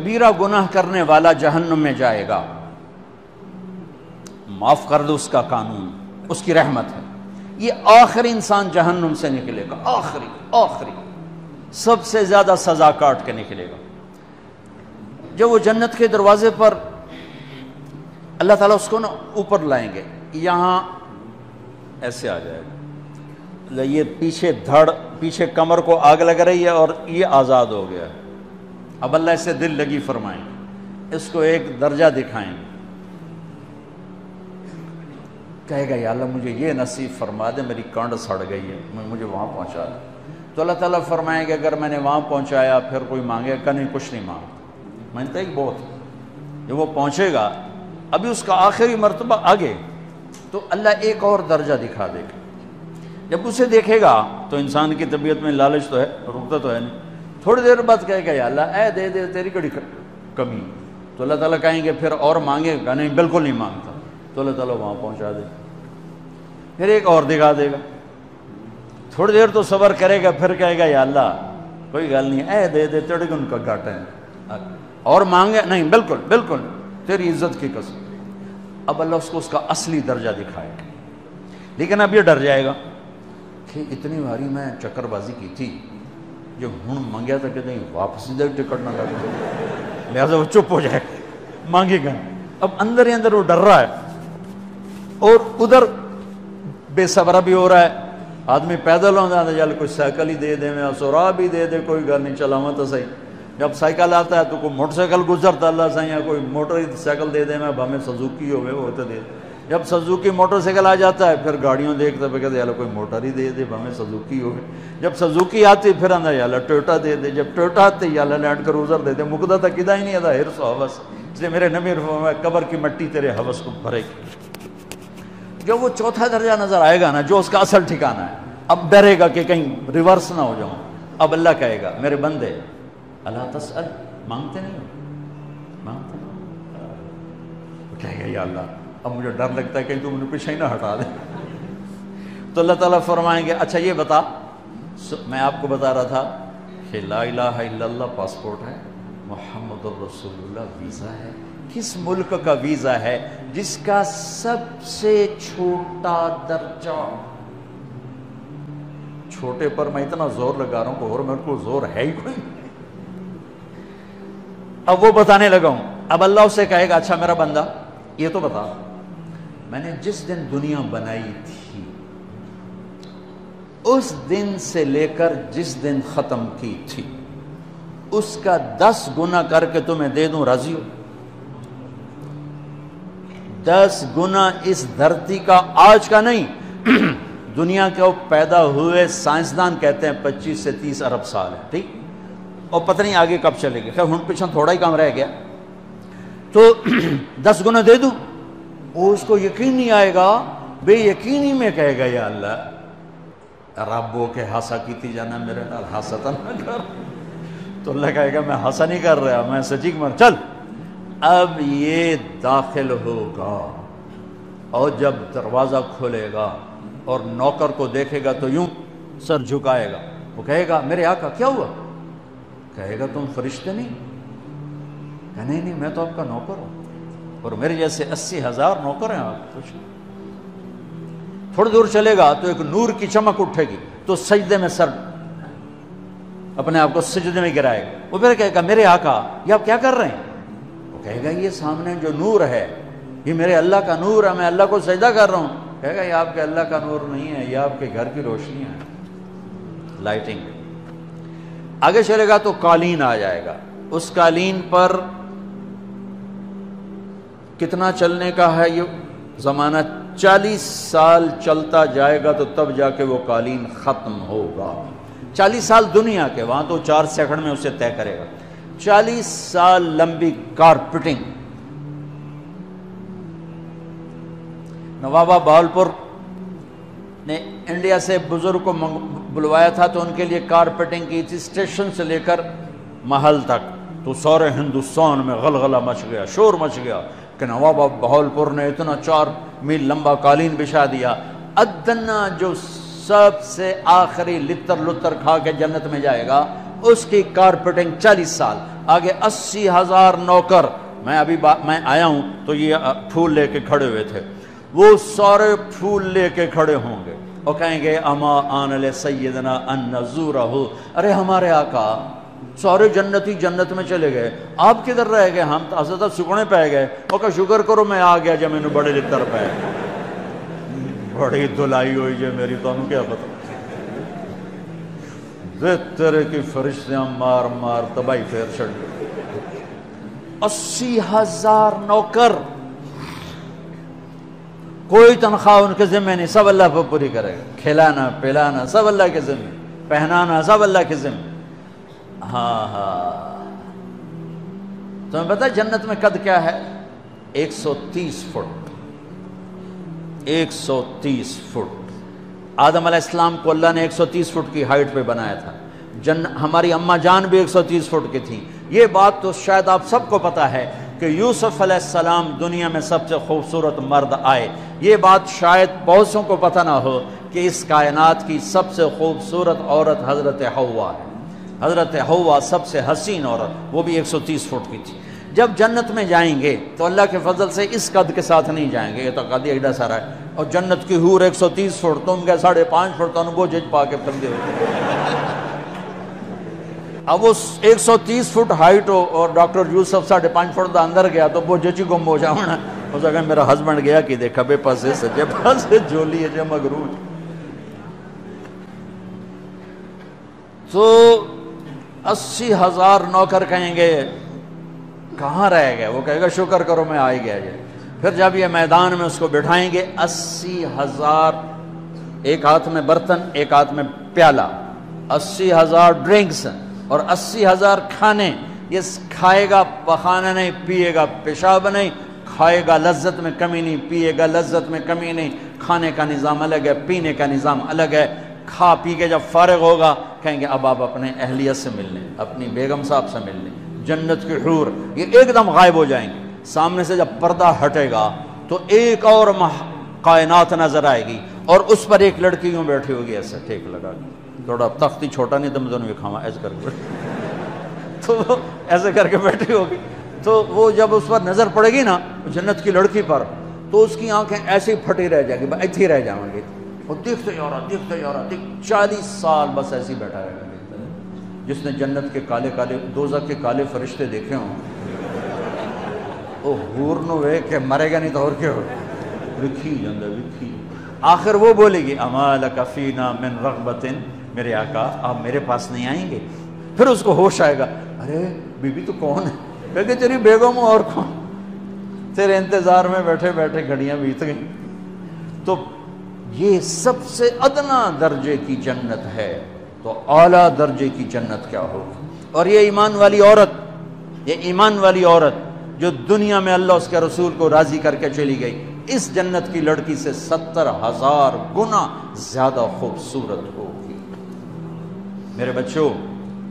کبیرہ گناہ کرنے والا جہنم میں جائے گا، معاف کر دو، اس کا قانون، اس کی رحمت ہے، یہ آخری انسان جہنم سے نکلے گا، آخری سب سے زیادہ سزا کاٹ کے نکلے گا۔ جب وہ جنت کے دروازے پر اللہ تعالیٰ اس کو نا اوپر لائیں گے، یہاں ایسے آ جائے گا، یہ پیچھے کمر کو آگ لگ رہی ہے اور یہ آزاد ہو گیا ہے۔ اب اللہ اسے دل لگی فرمائیں، اس کو ایک درجہ دکھائیں، کہے گا یا اللہ مجھے یہ نصیب فرما دے، میری کانڈ سڑ گئی ہے، مجھے وہاں پہنچا دے۔ تو اللہ تعالیٰ فرمائیں گے اگر میں نے وہاں پہنچایا پھر کوئی مانگے گا نہیں، کچھ نہیں مانگتا، مانتا ایک بہت۔ جب وہ پہنچے گا ابھی اس کا آخری مرتبہ آگے، تو اللہ ایک اور درجہ دکھا دے گا۔ جب اسے دیکھے گا تو انسان کی طبیعت میں لالچ تو ہے، رکتا تو ہے نہیں، تھوڑی دیر بعد کہے گا یا اللہ اے دے دے، تیری کڑی کمی۔ تو اللہ تعالیٰ کہیں گے پھر اور مانگے گا نہیں، بالکل نہیں مانگتا، تو اللہ تعالیٰ وہاں پہنچا دے، پھر ایک اور دکھا دے گا، تھوڑی دیر تو صبر کرے گا، پھر کہے گا یا اللہ کوئی گل نہیں، اے دے دے، تیرے کو ان کا گھاٹا ہے، اور مانگے نہیں، بالکل تیری عزت کی قسم۔ اب اللہ اس کو اس کا اصلی درجہ دکھائے گا، لیکن اب یہ ڈر جائے گا کہ اتنی باری میں چکر بازی کی تھی، جو ہوں منگیا تھا کہ نہیں واپس دے ٹکٹ نہ لگے، لہٰذا وہ چپ ہو جائے، مانگے گا۔ اب اندر ہی اندر وہ ڈر رہا ہے، اور ادھر بے صبرا بھی ہو رہا ہے، آدمی پیدل ہوتا ہے، چل کوئی سائیکل ہی دے دے، میں سورا بھی دے دے، کوئی گل نہیں، چلاواں تو صحیح۔ جب سائیکل آتا ہے تو کوئی موٹر سائیکل گزرتا اللہ سے، یا کوئی موٹر سائیکل دے دے، میں بھامے سزوکی ہوئے وہ تو دے دے۔ جب سزوکی موٹر سائیکل آ جاتا ہے پھر گاڑیوں دیکھتا ہے، کہتے ہیں کوئی موٹر ہی دے دے، بھامے سزوکی ہوئے۔ جب سزوکی آتی پھر آتا یا اللہ ٹویوٹا دے دے، جب ٹویوٹا آتے یا اللہ لینڈ کروزر دے دے، مقدہ تک کدا ہی نہیں آتا، ہرس و حوث۔ اس لیے میرے نبی فرمایا قبر کی مٹی تیرے حوث کو بھرے گی۔ جب وہ چوتھا درجہ نظر آئے گا نا، جو اس کا اصل ٹھکانہ ہے، اب ڈرے گا کہ کہیں ریورس نہ ہو جاؤں۔ اب اللہ کہے گا میرے بندے اللہ تسأل، مانگتے نہیں ہو، مانگتے نہیں، کہے گا یا اللہ اب مجھے ڈر لگتا ہے کہیں تو مجھے پیچھے ہی نہ ہٹا دے۔ تو اللہ تعالیٰ فرمائیں گے اچھا یہ بتا، میں آپ کو بتا رہا تھا کہ لا الہ الا اللہ پاسپورٹ ہے، محمد الرسول اللہ ویزا ہے۔ کس ملک کا ویزا ہے؟ جس کا سب سے چھوٹا درجہ، چھوٹے پر میں اتنا زور لگا رہا ہوں کہ اور میرے کو زور ہے ہی کوئی۔ اب وہ بتانے لگا ہوں، اب اللہ اسے کہے گا اچھا میرا بندہ یہ تو بتا، میں نے جس دن دنیا بنائی تھی اس دن سے لے کر جس دن ختم کی تھی اس کا 10 گنا کر کے تمہیں دے دوں، راضی ہو؟ 10 گنا اس دھرتی کا، آج کا نہیں، دنیا کے وہ پیدا ہوئے سائنسدان کہتے ہیں 25 سے 30 ارب سال ہے، ٹھیک، اور پتہ نہیں آگے کب چلے گی، خیر ہن پیچھے تھوڑا ہی کام رہ گیا، تو 10 گنا دے دوں۔ وہ اس کو یقین نہیں آئے گا، بے یقینی میں کہے گا یا اللہ ربو کے ہاسا کیتی جانا، میرے نال ہاسا تو نہ کر۔ تو اللہ کہے گا میں ہاسا نہیں کر رہا، میں سچی مر، چل۔ اب یہ داخل ہوگا اور جب دروازہ کھولے گا اور نوکر کو دیکھے گا تو یوں سر جھکائے گا، وہ کہے گا میرے آقا کیا ہوا؟ کہے گا تم فرشتے نہیں؟ کہ نہیں میں تو آپ کا نوکر ہوں، اور میرے جیسے 80,000 نوکر ہیں، آپ کچھ نہیں۔ تھوڑی دور چلے گا تو ایک نور کی چمک اٹھے گی تو سجدے میں سر، اپنے آپ کو سجدے میں گرائے گا، وہ پھر کہے گا میرے آقا یہ آپ کیا کر رہے ہیں؟ وہ کہے گا یہ سامنے جو نور ہے یہ میرے اللہ کا نور ہے، میں اللہ کو سجدہ کر رہا ہوں۔ کہے گا یہ آپ کے اللہ کا نور نہیں ہے، یہ آپ کے گھر کی روشنی ہے، لائٹنگ۔ آگے چلے گا تو قالین آ جائے گا، اس قالین پر کتنا چلنے کا ہے یہ زمانہ؟ 40 سال چلتا جائے گا تو تب جا کے وہ قالین ختم ہوگا۔ 40 سال دنیا کے، وہاں تو 4 سیکنڈ میں اسے طے کرے گا۔ 40 سال لمبی کارپیٹنگ۔ نوابہ بہاولپور نے انڈیا سے بزرگ کو بلوایا تھا تو ان کے لیے کارپیٹنگ کی تھی، اسٹیشن سے لے کر محل تک، تو سارے ہندوستان میں غلغلہ مچ گیا، شور مچ گیا کہ نوابہ بہاولپور نے اتنا 4 میل لمبا قالین بچھا دیا۔ ادنا جو سب سے آخری لتر لتر کھا کے جنت میں جائے گا اس کی کارپیٹنگ 40 سال، آگے 80,000 نوکر، میں ابھی میں آیا ہوں تو یہ پھول لے کے کھڑے ہوئے تھے، وہ سارے پھول لے کے کھڑے ہوں گے اور کہیں گے اما آن لسیدنا ان نزورہ، ارے ہمارے آقا سارے جنتی جنت میں چلے گئے، آپ کدھر رہ گئے؟ ہم تو حضرت سکنے پہ گئے۔ وہ کہا شکر کرو میں آ گیا جب میں نے بڑے لتر پہ بڑی دلائی ہوئی جے میری، تو انہوں کیا پتا دے تیرے کی فرشتیاں مار مار تباہی پھیر چھڑ گئے۔ 80,000 نوکر، کوئی تنخواہ ان کے ذمہ نہیں، سب اللہ پر پوری کرے گا، کھلانا پلانا سب اللہ کے ذمہ، پہنانا سب اللہ کے ذمہ۔ ہاں تمہیں پتہ جنت میں قد کیا ہے؟ 130 فٹ، 130 فٹ۔ آدم علیہ السلام کو اللہ نے 130 فٹ کی ہائٹ پہ بنایا تھا، ہماری اماں جان بھی 130 فٹ کی تھی۔ یہ بات تو شاید آپ سب کو پتا ہے کہ یوسف علیہ السلام دنیا میں سب سے خوبصورت مرد آئے، یہ بات شاید بہت سو کو پتہ نہ ہو کہ اس کائنات کی سب سے خوبصورت عورت حضرت حوا ہے۔ حضرت حوا سب سے حسین عورت، وہ بھی 130 فٹ کی تھی۔ جب جنت میں جائیں گے تو اللہ کے فضل سے اس قد کے ساتھ نہیں جائیں گے، یہ تو قد ایڈا سارا ہے، اور جنت کی حور 130 فٹ، تم گئے 5.5 فٹ، تو وہ جج پا کے پھر دے۔ اب وہ 130 فٹ ہائٹ ہو اور ڈاکٹر یوسف 5.5 فٹ دا اندر گیا تو وہ جچی گم ہو جاؤنا، ہو سکتا میرا ہسبینڈ گیا کہ دیکھا بے پاسے سجے پاسے جولی ہے جو مغرور۔ تو 80,000 نوکر کہیں گے کہاں رہ گئے؟ وہ کہے گا شکر کرو میں آ ہی گیا جائے۔ پھر جب یہ میدان میں اس کو بٹھائیں گے، 80,000، ایک ہاتھ میں برتن ایک ہاتھ میں پیالہ، 80,000 ڈرنکس اور 80,000 کھانے۔ یہ کھائے گا پخانا نہیں، پیے گا پیشاب نہیں، کھائے گا لذت میں کمی نہیں، پیے گا لذت میں کمی نہیں۔ کھانے کا نظام الگ ہے، پینے کا نظام الگ ہے۔ کھا پی کے جب فارغ ہوگا کہیں گے اب آپ اپنے اہلیت سے مل لیں، اپنی بیگم صاحب سے مل لیں۔ جنت کی حور یہ ایک دم غائب ہو جائیں گے، سامنے سے جب پردہ ہٹے گا تو ایک اور کائنات نظر آئے گی، اور اس پر ایک لڑکی یوں بیٹھی ہوگی ایسے ٹھیک لگا کے، تھوڑا تختی چھوٹا نہیں تم دونوں بھی کھاوا ایسے کر کے، تو وہ ایسے کر کے بیٹھی ہوگی۔ تو وہ جب اس پر نظر پڑے گی نا جنت کی لڑکی پر، تو اس کی آنکھیں ایسی پھٹی رہ جائیں گی، ایتھے ہی رہ جائیں گے، وہ دیکھتے جا رہا دیکھتے جا رہا، 40 سال بس ایسے ہی بیٹھا رہے گا۔ جس نے جنت کے کالے کالے دوزخ کے کالے فرشتے دیکھے ہوں، وہ حور نو وے کہ مرے گا نہیں تو اور کیا ہو، وکھی جاندہ وکھی۔ آخر وہ بولے گی اما لک فینا من رغبت، میرے آقا آپ میرے پاس نہیں آئیں گے؟ پھر اس کو ہوش آئے گا، ارے بی بی تو کون ہے؟ کہے تیری بیگم اور کون، تیرے انتظار میں بیٹھے بیٹھے گھڑیاں بیت گئیں۔ تو یہ سب سے ادنا درجے کی جنت ہے، تو اعلیٰ درجے کی جنت کیا ہوگی؟ اور یہ ایمان والی عورت، یہ ایمان والی عورت جو دنیا میں اللہ اس کے رسول کو راضی کر کے چلی گئی، اس جنت کی لڑکی سے 70,000 گنا زیادہ خوبصورت ہوگی۔ میرے بچوں،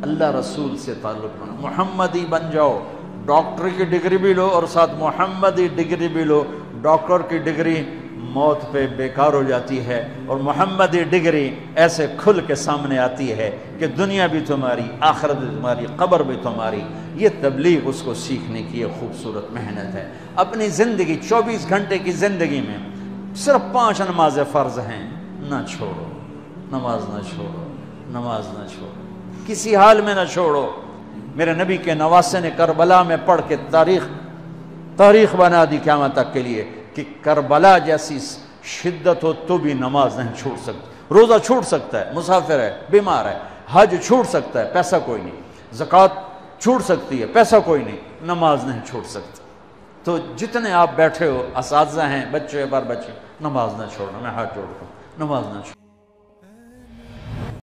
اللہ رسول سے تعلق بنا، محمدی بن جاؤ، ڈاکٹر کی ڈگری بھی لو اور ساتھ محمدی ڈگری بھی لو۔ ڈاکٹر کی ڈگری موت پہ بیکار ہو جاتی ہے، اور محمدی ڈگری ایسے کھل کے سامنے آتی ہے کہ دنیا بھی تمہاری، آخرت بھی تمہاری، قبر بھی تمہاری۔ یہ تبلیغ اس کو سیکھنے کی ایک خوبصورت محنت ہے۔ اپنی زندگی 24 گھنٹے کی زندگی میں صرف 5 نمازیں فرض ہیں، نہ چھوڑو، نماز نہ چھوڑو، نماز نہ چھوڑو، کسی حال میں نہ چھوڑو۔ میرے نبی کے نواسے نے کربلا میں پڑھ کے تاریخ بنا دی قیامت تک کے لیے کہ کربلا جیسی شدت ہو تو بھی نماز نہیں چھوڑ سکتا۔ روزہ چھوٹ سکتا ہے، مسافر ہے، بیمار ہے، حج چھوٹ سکتا ہے، پیسہ کوئی نہیں، زکوٰۃ چھوٹ سکتی ہے، پیسہ کوئی نہیں، نماز نہیں چھوٹ سکتا۔ تو جتنے آپ بیٹھے ہو، اساتذہ ہیں، بچے بار بچے، نماز نہ چھوڑنا، میں ہاتھ جوڑتا ہوں، نماز نہ چھوڑنا۔